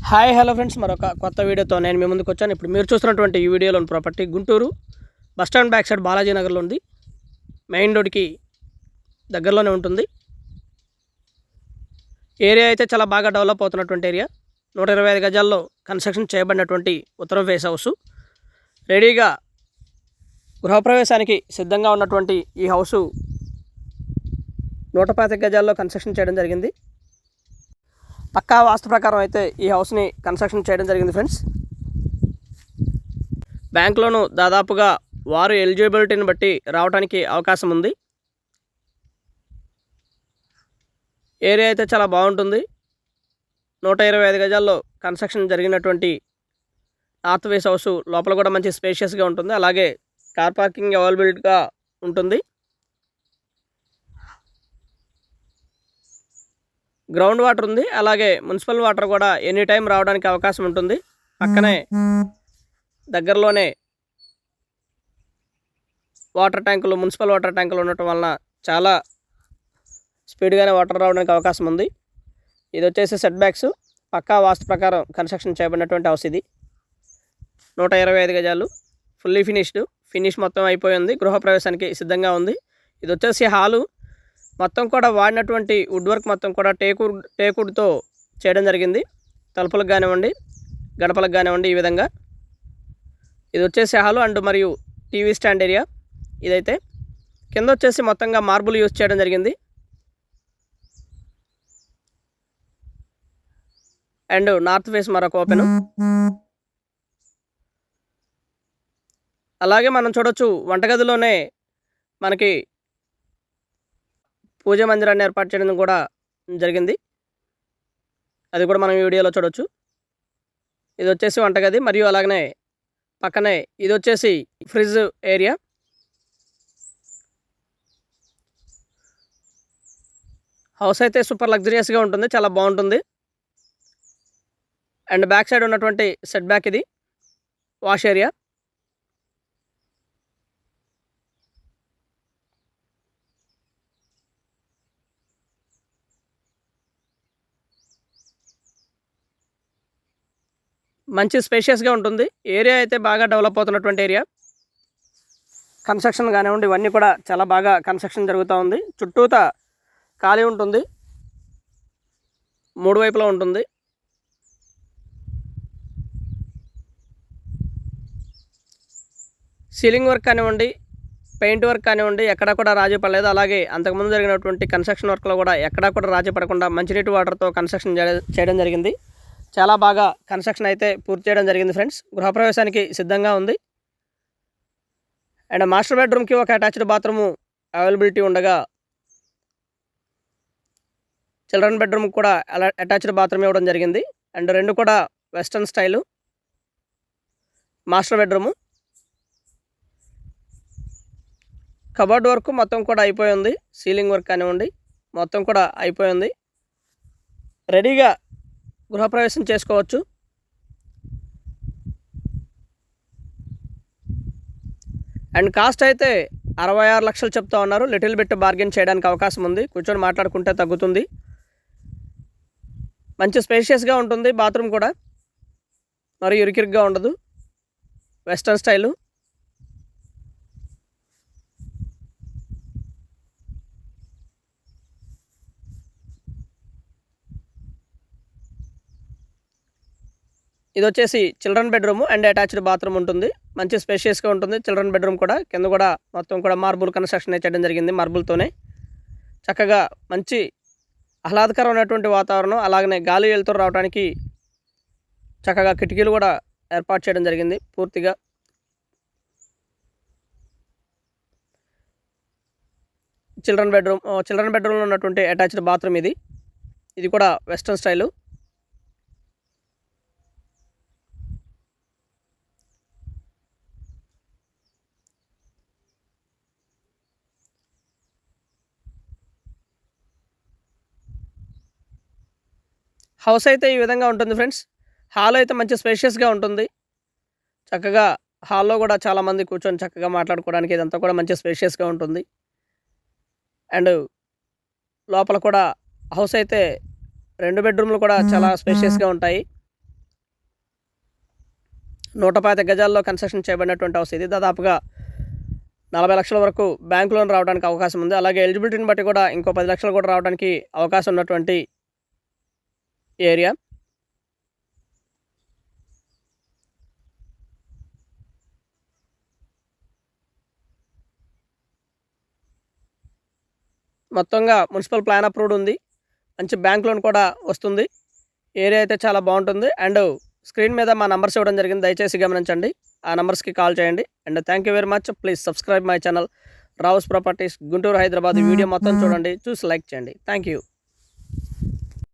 Hi hello friends, మరొక కొత్త వీడియోతో నేను మీ ముందుకు వచ్చాను. ఇప్పుడు మీరు చూస్తున్నటువంటి ఈ వీడియోలోని property Guntur bus stand back side Balaji నగర్లో ఉంది. మెయిన్ రోడ్కి దగ్గరలోనే ఉంటుంది. ఏరియా అయితే చాలా బాగా డెవలప్ అవుతున్నటువంటి ఏరియా. 125 గజాల్లో కన్స్ట్రక్షన్ చేయబడినటువంటి ఉత్తరం ఫేస్ హౌస్. రెడీగా గృహప్రవేశానికి సిద్ధంగా ఉన్నటువంటి ఈ హౌసు 125 గజాల్లో కన్స్ట్రక్షన్ చేయడం జరిగింది. పక్కా వాస్తు ప్రకారం అయితే ఈ హౌస్ని కన్స్ట్రక్షన్ చేయడం జరిగింది ఫ్రెండ్స్. బ్యాంక్ లోను దాదాపుగా వారు ఎలిజిబిలిటీని బట్టి రావడానికి అవకాశం ఉంది. ఏరియా అయితే చాలా బాగుంటుంది. 125 గజాల్లో కన్స్ట్రక్షన్ జరిగినటువంటి నార్త్ ఫేస్ హౌస్. లోపల కూడా మంచి స్పేషియస్గా ఉంటుంది. అలాగే కార్ పార్కింగ్ అవైలబిలిటీగా ఉంటుంది. గ్రౌండ్ వాటర్ ఉంది. అలాగే మున్సిపల్ వాటర్ కూడా ఎనీ టైం రావడానికి అవకాశం ఉంటుంది. పక్కనే దగ్గరలోనే వాటర్ ట్యాంకులు, మున్సిపల్ వాటర్ ట్యాంకులు ఉండటం వలన చాలా స్పీడ్గానే వాటర్ రావడానికి అవకాశం ఉంది. ఇది వచ్చేసి సెట్ బ్యాక్స్. పక్కా వాస్తు ప్రకారం కన్స్ట్రక్షన్ చేయబడినటువంటి హౌస్ ఇది. 125 గజాలు ఫుల్లీ ఫినిష్ మొత్తం అయిపోయింది. గృహప్రవేశానికి సిద్ధంగా ఉంది. ఇది వచ్చేసి హాలు. మొత్తం కూడా వాడినటువంటి వుడ్ వర్క్ మొత్తం కూడా టేకుడ్తో చేయడం జరిగింది. తలుపులకు కానివ్వండి, గడపలకు కానివ్వండి, ఈ విధంగా. ఇది వచ్చేసి హాలు అండ్ మరియు టీవీ స్టాండ్ ఏరియా. ఇదైతే కింద వచ్చేసి మొత్తంగా మార్బుల్ యూజ్ చేయడం జరిగింది. అండ్ నార్త్ ఫేస్ మరొక ఓపెన్. అలాగే మనం చూడొచ్చు, వంటగదిలోనే మనకి పూజా మందిరాన్ని ఏర్పాటు చేయడం కూడా జరిగింది. అది కూడా మనం ఈ వీడియోలో చూడొచ్చు. ఇది వచ్చేసి వంటగది మరియు అలాగనే పక్కనే ఇది వచ్చేసి ఫ్రిడ్జ్ ఏరియా. హౌస్ అయితే సూపర్ లగ్జరియస్గా ఉంటుంది, చాలా బాగుంటుంది. అండ్ బ్యాక్ సైడ్ ఉన్నటువంటి సెట్ బ్యాక్ ఇది వాష్ ఏరియా. మంచి స్పేషియస్గా ఉంటుంది. ఏరియా అయితే బాగా డెవలప్ అవుతున్నటువంటి ఏరియా. కన్స్ట్రక్షన్ కానివ్వండి, ఇవన్నీ కూడా చాలా బాగా కన్స్ట్రక్షన్ జరుగుతూ ఉంది. చుట్టూతా ఖాళీ ఉంటుంది, 3 వైపులా ఉంటుంది. సీలింగ్ వర్క్ కానివ్వండి, పెయింట్ వర్క్ కానివ్వండి, ఎక్కడా కూడా రాజీ పడలేదు. అలాగే అంతకుముందు జరిగినటువంటి కన్స్ట్రక్షన్ వర్క్లో కూడా ఎక్కడా కూడా రాజీ పడకుండా మంచినీటి వాటర్తో కన్స్ట్రక్షన్ చేయడం జరిగింది. చాలా బాగా కన్స్ట్రక్షన్ అయితే పూర్తి చేయడం జరిగింది ఫ్రెండ్స్. గృహప్రవేశానికి సిద్ధంగా ఉంది. అండ్ మాస్టర్ బెడ్రూమ్కి ఒక అటాచ్డ్ బాత్రూము అవైలబిలిటీ ఉండగా, చిల్డ్రన్ బెడ్రూమ్ కూడా అటాచ్డ్ బాత్రూమ్ ఇవ్వడం జరిగింది. అండ్ 2 కూడా western style. Master bedroom cupboard work మొత్తం కూడా అయిపోయింది. సీలింగ్ వర్క్ కానివ్వండి మొత్తం కూడా అయిపోయింది. రెడీగా గృహప్రవేశం చేసుకోవచ్చు. అండ్ కాస్ట్ అయితే 66 లక్షలు చెప్తా ఉన్నారు. లిటిల్ బిట్ బార్గెన్ చేయడానికి అవకాశం ఉంది. కూర్చొని మాట్లాడుకుంటే తగ్గుతుంది. మంచి స్పేషియస్గా ఉంటుంది. బాత్రూమ్ కూడా మరి ఇరుకిరుగ్గా ఉండదు. Western style. ఇది వచ్చేసి children bedroom and attached bathroom ఉంటుంది. మంచి స్పేషియస్గా ఉంటుంది చిల్డ్రన్ బెడ్రూమ్ కూడా. కింద కూడా మొత్తం కూడా మార్బుల్ కన్స్ట్రక్షన్ చేయడం జరిగింది. మార్బుల్తోనే చక్కగా మంచి ఆహ్లాదకరమైనటువంటి వాతావరణం. అలాగనే గాలి వెలుతురు రావడానికి చక్కగా కిటికీలు కూడా ఏర్పాటు చేయడం జరిగింది పూర్తిగా. చిల్డ్రన్ బెడ్రూమ్లో ఉన్నటువంటి అటాచ్డ్ బాత్రూమ్ ఇది. ఇది కూడా వెస్ట్రన్ స్టైలు. హౌస్ అయితే ఈ విధంగా ఉంటుంది ఫ్రెండ్స్. హాల్ అయితే మంచి స్పేషియస్గా ఉంటుంది. చక్కగా హాల్లో కూడా చాలామంది కూర్చొని చక్కగా మాట్లాడుకోవడానికి ఇదంతా కూడా మంచి స్పేషియస్గా ఉంటుంది. అండ్ లోపల కూడా హౌస్ అయితే 2 బెడ్రూమ్లు కూడా చాలా స్పేషియస్గా ఉంటాయి. 125 గజాల్లో కన్స్ట్రక్షన్ చేయబడినటువంటి హౌస్ ఇది. దాదాపుగా 40 లక్షల వరకు బ్యాంక్ లోన్ రావడానికి అవకాశం ఉంది. అలాగే ఎలిజిబిలిటీని బట్టి కూడా ఇంకో 10 లక్షలు కూడా రావడానికి అవకాశం ఉన్నటువంటి ఏరియా. మొత్తంగా మున్సిపల్ ప్లాన్ అప్రూవ్డ్ ఉంది. మంచి బ్యాంక్ లోన్ కూడా వస్తుంది. ఏరియా అయితే చాలా బాగుంటుంది. అండ్ స్క్రీన్ మీద మా నంబర్స్ ఇవ్వడం జరిగింది, దయచేసి గమనించండి. ఆ నంబర్స్కి కాల్ చేయండి. And thank you very much. Please subscribe my channel Rao's properties Guntur, Hyderabad. Video మొత్తం చూడండి, చూసి లైక్ చేయండి. Thank you.